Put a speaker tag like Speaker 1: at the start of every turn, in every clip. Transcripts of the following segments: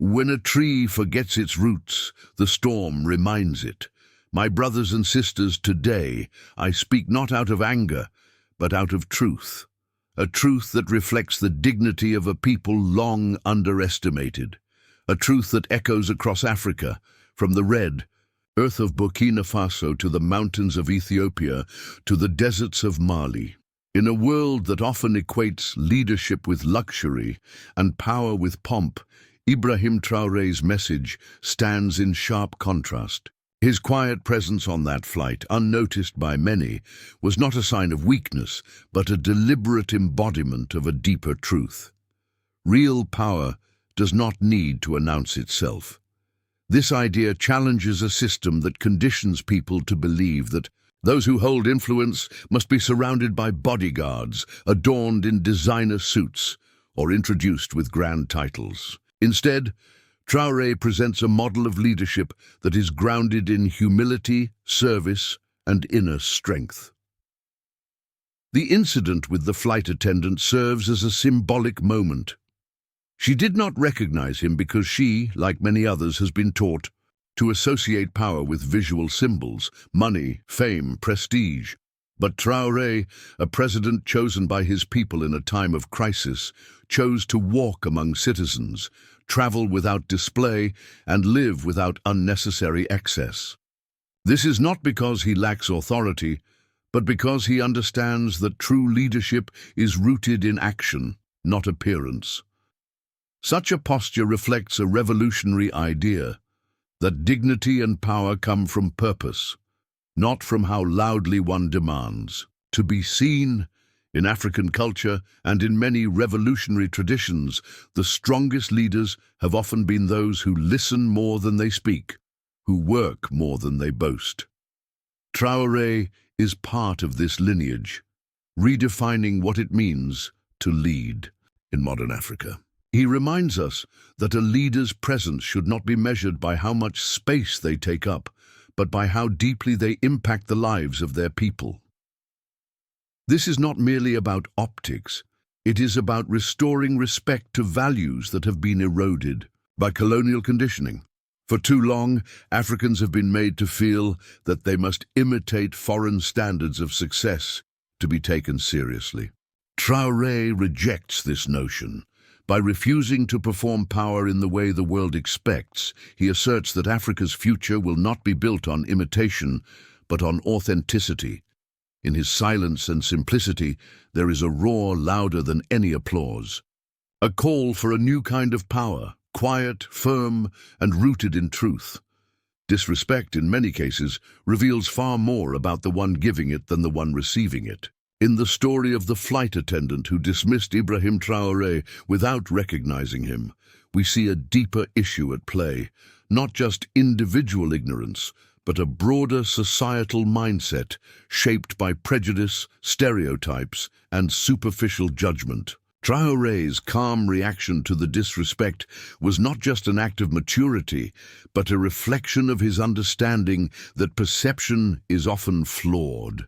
Speaker 1: When a tree forgets its roots, the storm reminds it. My brothers and sisters, today I speak not out of anger, but out of truth. A truth that reflects the dignity of a people long underestimated. A truth that echoes across Africa, from the red earth of Burkina Faso to the mountains of Ethiopia to the deserts of Mali. In a world that often equates leadership with luxury and power with pomp, Ibrahim Traoré's message stands in sharp contrast. His quiet presence on that flight, unnoticed by many, was not a sign of weakness, but a deliberate embodiment of a deeper truth. Real power does not need to announce itself. This idea challenges a system that conditions people to believe that those who hold influence must be surrounded by bodyguards, adorned in designer suits, or introduced with grand titles. Instead, Traoré presents a model of leadership that is grounded in humility, service, and inner strength. The incident with the flight attendant serves as a symbolic moment. She did not recognize him because she, like many others, has been taught to associate power with visual symbols, money, fame, prestige. But Traoré, a president chosen by his people in a time of crisis, chose to walk among citizens, travel without display, and live without unnecessary excess. This is not because he lacks authority, but because he understands that true leadership is rooted in action, not appearance. Such a posture reflects a revolutionary idea that dignity and power come from purpose, not from how loudly one demands. To be seen, in African culture and in many revolutionary traditions, the strongest leaders have often been those who listen more than they speak, who work more than they boast. Traoré is part of this lineage, redefining what it means to lead in modern Africa. He reminds us that a leader's presence should not be measured by how much space they take up, but by how deeply they impact the lives of their people. This is not merely about optics. It is about restoring respect to values that have been eroded by colonial conditioning. For too long, Africans have been made to feel that they must imitate foreign standards of success to be taken seriously. Traoré rejects this notion. By refusing to perform power in the way the world expects, he asserts that Africa's future will not be built on imitation, but on authenticity. In his silence and simplicity, there is a roar louder than any applause. A call for a new kind of power, quiet, firm, and rooted in truth. Disrespect, in many cases, reveals far more about the one giving it than the one receiving it. In the story of the flight attendant who dismissed Ibrahim Traoré without recognizing him, we see a deeper issue at play, not just individual ignorance, but a broader societal mindset shaped by prejudice, stereotypes, and superficial judgment. Traoré's calm reaction to the disrespect was not just an act of maturity, but a reflection of his understanding that perception is often flawed.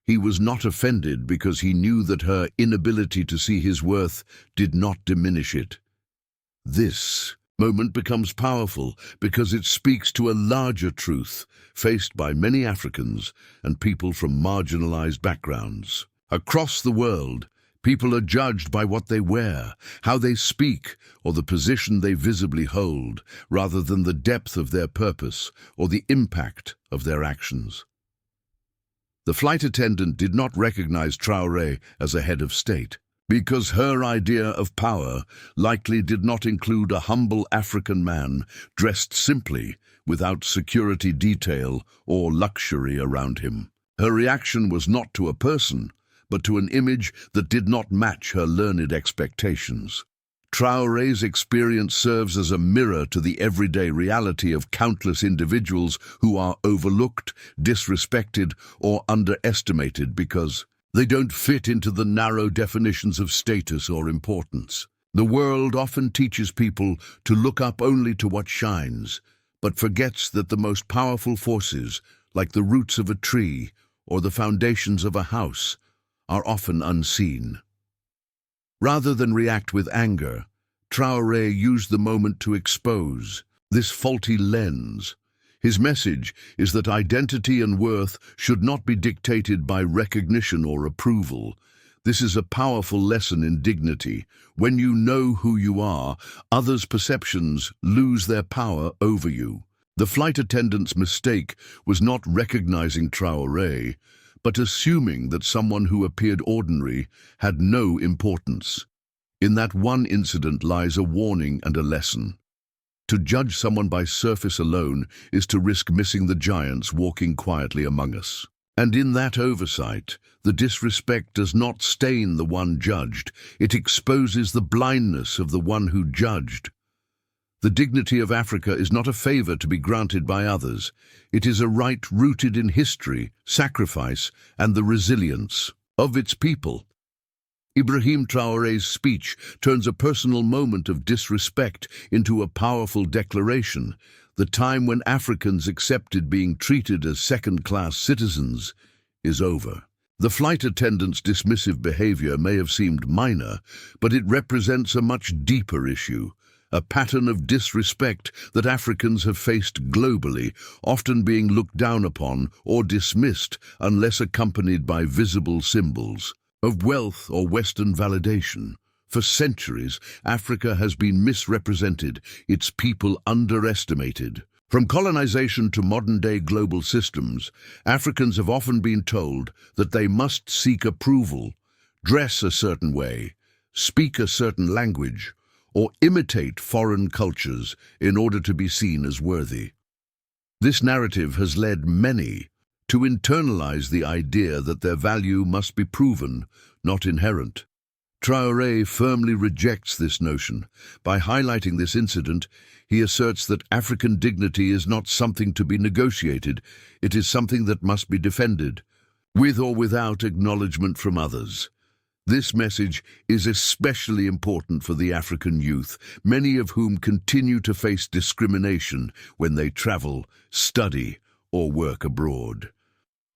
Speaker 1: He was not offended because he knew that her inability to see his worth did not diminish it. This moment becomes powerful because it speaks to a larger truth faced by many Africans and people from marginalized backgrounds. Across the world, people are judged by what they wear, how they speak, or the position they visibly hold, rather than the depth of their purpose or the impact of their actions. The flight attendant did not recognize Traoré as a head of state, because her idea of power likely did not include a humble African man dressed simply, without security detail or luxury around him. Her reaction was not to a person, but to an image that did not match her learned expectations. Traoré's experience serves as a mirror to the everyday reality of countless individuals who are overlooked, disrespected, or underestimated because they don't fit into the narrow definitions of status or importance. The world often teaches people to look up only to what shines, but forgets that the most powerful forces, like the roots of a tree or the foundations of a house, are often unseen. Rather than react with anger, Traoré used the moment to expose this faulty lens. His message is that identity and worth should not be dictated by recognition or approval. This is a powerful lesson in dignity. When you know who you are, others' perceptions lose their power over you. The flight attendant's mistake was not recognizing Traoré, but assuming that someone who appeared ordinary had no importance. In that one incident lies a warning and a lesson. To judge someone by surface alone is to risk missing the giants walking quietly among us. And in that oversight, the disrespect does not stain the one judged, it exposes the blindness of the one who judged. The dignity of Africa is not a favor to be granted by others. It is a right rooted in history, sacrifice, and the resilience of its people. Ibrahim Traoré's speech turns a personal moment of disrespect into a powerful declaration. The time when Africans accepted being treated as second-class citizens is over. The flight attendant's dismissive behavior may have seemed minor, but it represents a much deeper issue, a pattern of disrespect that Africans have faced globally, often being looked down upon or dismissed unless accompanied by visible symbols of wealth or Western validation. For centuries, Africa has been misrepresented, its people underestimated. From colonization to modern-day global systems, Africans have often been told that they must seek approval, dress a certain way, speak a certain language, or imitate foreign cultures in order to be seen as worthy. This narrative has led many to internalize the idea that their value must be proven, not inherent. Traoré firmly rejects this notion. By highlighting this incident, he asserts that African dignity is not something to be negotiated, it is something that must be defended, with or without acknowledgement from others. This message is especially important for the African youth, many of whom continue to face discrimination when they travel, study, or work abroad.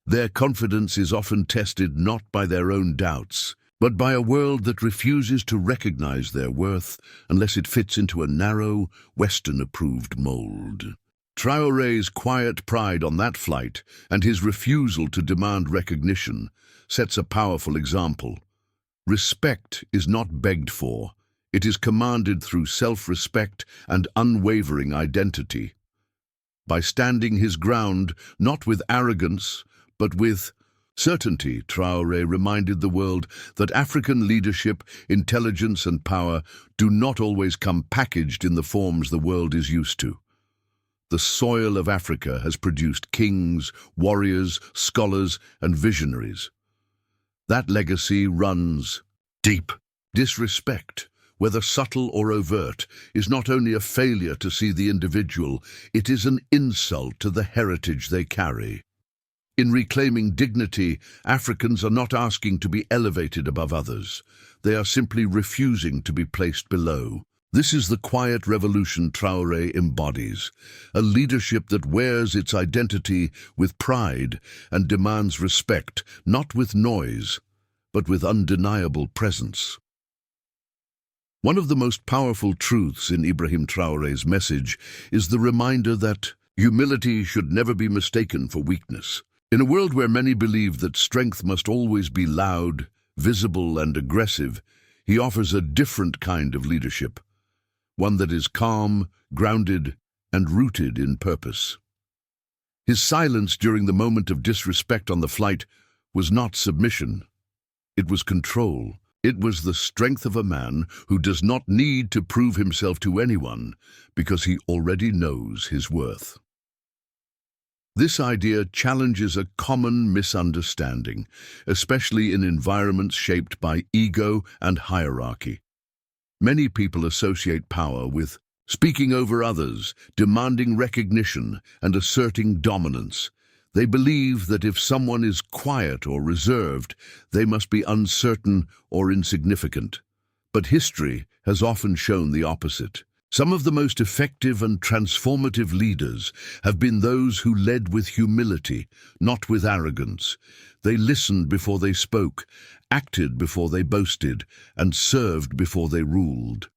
Speaker 1: Their confidence is often tested not by their own doubts, but by a world that refuses to recognize their worth unless it fits into a narrow, Western-approved mold. Traoré's quiet pride on that flight and his refusal to demand recognition sets a powerful example. Respect is not begged for, it is commanded through self-respect and unwavering identity. By standing his ground, not with arrogance, but with certainty, Traoré reminded the world that African leadership, intelligence and power do not always come packaged in the forms the world is used to. The soil of Africa has produced kings, warriors, scholars and visionaries. That legacy runs deep. Disrespect, whether subtle or overt, is not only a failure to see the individual, it is an insult to the heritage they carry. In reclaiming dignity, Africans are not asking to be elevated above others. They are simply refusing to be placed below. This is the quiet revolution Traoré embodies, a leadership that wears its identity with pride and demands respect, not with noise, but with undeniable presence. One of the most powerful truths in Ibrahim Traoré's message is the reminder that humility should never be mistaken for weakness. In a world where many believe that strength must always be loud, visible, and aggressive, he offers a different kind of leadership, one that is calm, grounded, and rooted in purpose. His silence during the moment of disrespect on the flight was not submission. It was control. It was the strength of a man who does not need to prove himself to anyone because he already knows his worth. This idea challenges a common misunderstanding, especially in environments shaped by ego and hierarchy. Many people associate power with speaking over others, demanding recognition, and asserting dominance. They believe that if someone is quiet or reserved, they must be uncertain or insignificant. But history has often shown the opposite. Some of the most effective and transformative leaders have been those who led with humility, not with arrogance. They listened before they spoke, acted before they boasted, and served before they ruled.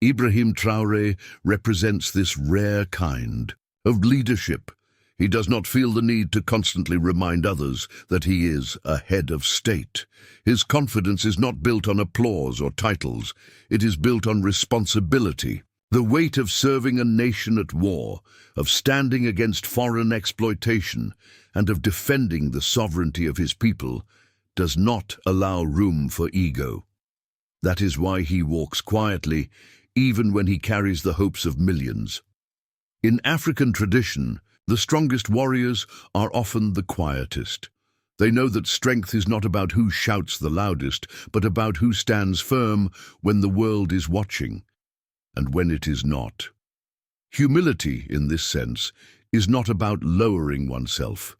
Speaker 1: Ibrahim Traoré represents this rare kind of leadership. He does not feel the need to constantly remind others that he is a head of state. His confidence is not built on applause or titles. It is built on responsibility. The weight of serving a nation at war, of standing against foreign exploitation, and of defending the sovereignty of his people does not allow room for ego. That is why he walks quietly, even when he carries the hopes of millions. In African tradition, the strongest warriors are often the quietest. They know that strength is not about who shouts the loudest, but about who stands firm when the world is watching, and when it is not. Humility, in this sense, is not about lowering oneself.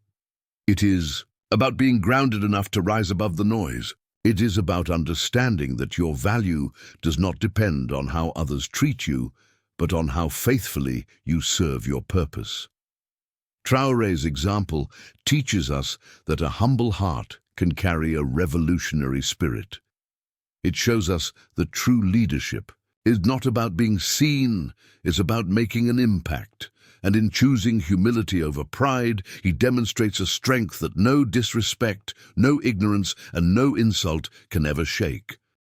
Speaker 1: It is about being grounded enough to rise above the noise. It is about understanding that your value does not depend on how others treat you, but on how faithfully you serve your purpose. Traoré's example teaches us that a humble heart can carry a revolutionary spirit. It shows us that true leadership is not about being seen, it's about making an impact. And in choosing humility over pride, he demonstrates a strength that no disrespect, no ignorance, and no insult can ever shake.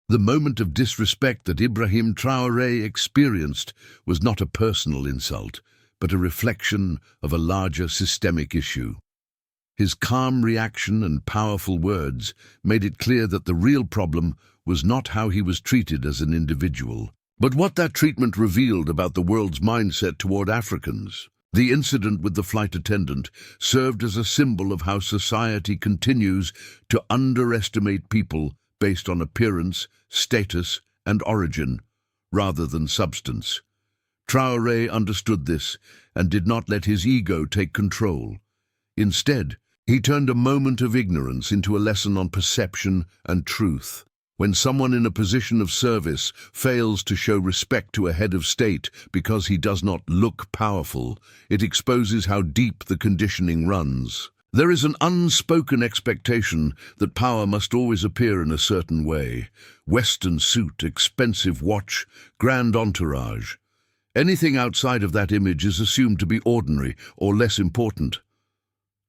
Speaker 1: The moment of disrespect that Ibrahim Traoré experienced was not a personal insult, but a reflection of a larger systemic issue. His calm reaction and powerful words made it clear that the real problem was not how he was treated as an individual, but what that treatment revealed about the world's mindset toward Africans. The incident with the flight attendant served as a symbol of how society continues to underestimate people based on appearance, status, and origin, rather than substance. Traoré understood this and did not let his ego take control. Instead, he turned a moment of ignorance into a lesson on perception and truth. When someone in a position of service fails to show respect to a head of state because he does not look powerful, it exposes how deep the conditioning runs. There is an unspoken expectation that power must always appear in a certain way. Western suit, expensive watch, grand entourage. Anything outside of that image is assumed to be ordinary or less important.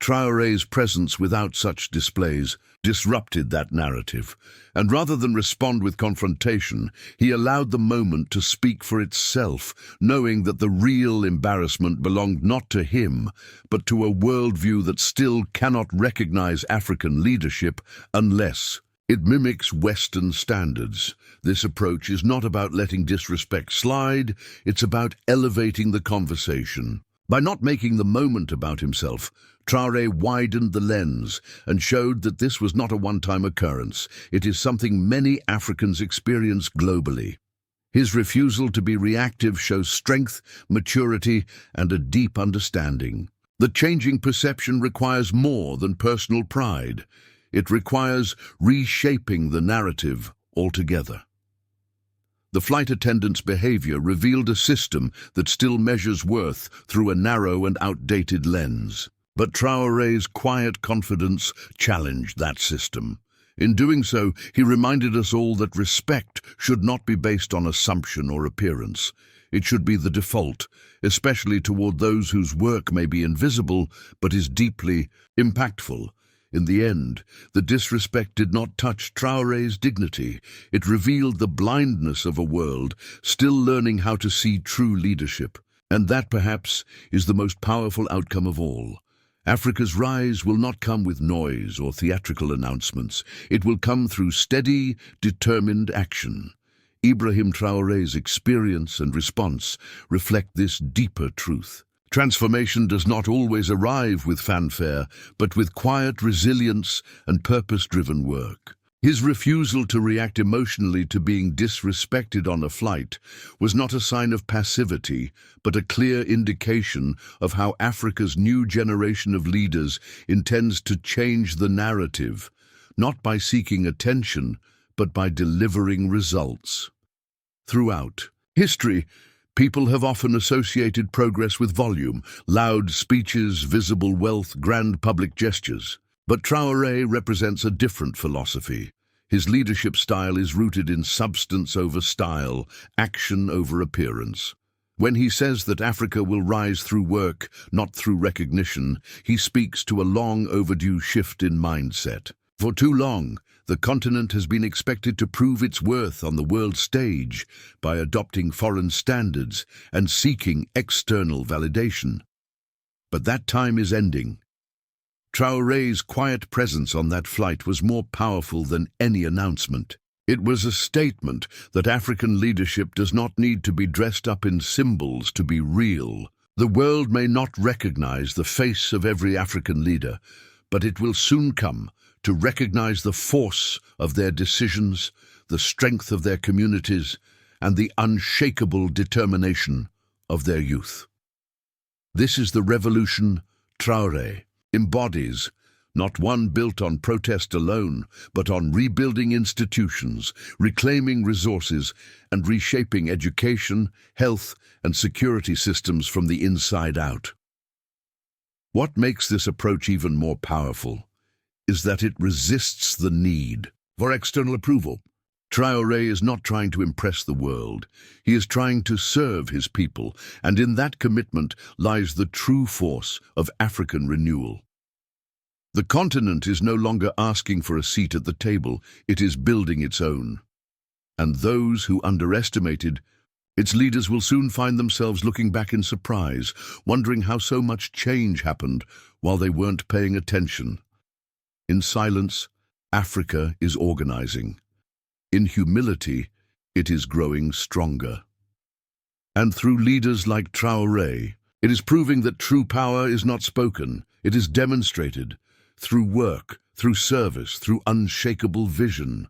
Speaker 1: Traoré's presence without such displays disrupted that narrative, and rather than respond with confrontation, he allowed the moment to speak for itself, knowing that the real embarrassment belonged not to him, but to a worldview that still cannot recognize African leadership unless it mimics Western standards. This approach is not about letting disrespect slide, it's about elevating the conversation. By not making the moment about himself, Traoré widened the lens and showed that this was not a one-time occurrence. It is something many Africans experience globally. His refusal to be reactive shows strength, maturity, and a deep understanding. The changing perception requires more than personal pride. It requires reshaping the narrative altogether. The flight attendant's behavior revealed a system that still measures worth through a narrow and outdated lens. But Traoré's quiet confidence challenged that system. In doing so, he reminded us all that respect should not be based on assumption or appearance. It should be the default, especially toward those whose work may be invisible but is deeply impactful. In the end, the disrespect did not touch Traoré's dignity. It revealed the blindness of a world still learning how to see true leadership. And that, perhaps, is the most powerful outcome of all. Africa's rise will not come with noise or theatrical announcements. It will come through steady, determined action. Ibrahim Traoré's experience and response reflect this deeper truth. Transformation does not always arrive with fanfare, but with quiet resilience and purpose-driven work. His refusal to react emotionally to being disrespected on a flight was not a sign of passivity, but a clear indication of how Africa's new generation of leaders intends to change the narrative, not by seeking attention, but by delivering results. Throughout history, people have often associated progress with volume, loud speeches, visible wealth, grand public gestures. But Traoré represents a different philosophy. His leadership style is rooted in substance over style, action over appearance. When he says that Africa will rise through work, not through recognition, he speaks to a long overdue shift in mindset. For too long, the continent has been expected to prove its worth on the world stage by adopting foreign standards and seeking external validation. But that time is ending. Traoré's quiet presence on that flight was more powerful than any announcement. It was a statement that African leadership does not need to be dressed up in symbols to be real. The world may not recognize the face of every African leader, but it will soon come to recognize the force of their decisions, the strength of their communities, and the unshakable determination of their youth. This is the revolution Traoré embodies, not one built on protest alone, but on rebuilding institutions, reclaiming resources, and reshaping education, health, and security systems from the inside out. What makes this approach even more powerful is that it resists the need for external approval. Traoré is not trying to impress the world. He is trying to serve his people, and in that commitment lies the true force of African renewal. The continent is no longer asking for a seat at the table, it is building its own. And those who underestimated its leaders will soon find themselves looking back in surprise, wondering how so much change happened while they weren't paying attention. In silence, Africa is organizing. In humility, it is growing stronger. And through leaders like Traoré, it is proving that true power is not spoken, it is demonstrated. Through work, through service, through unshakable vision.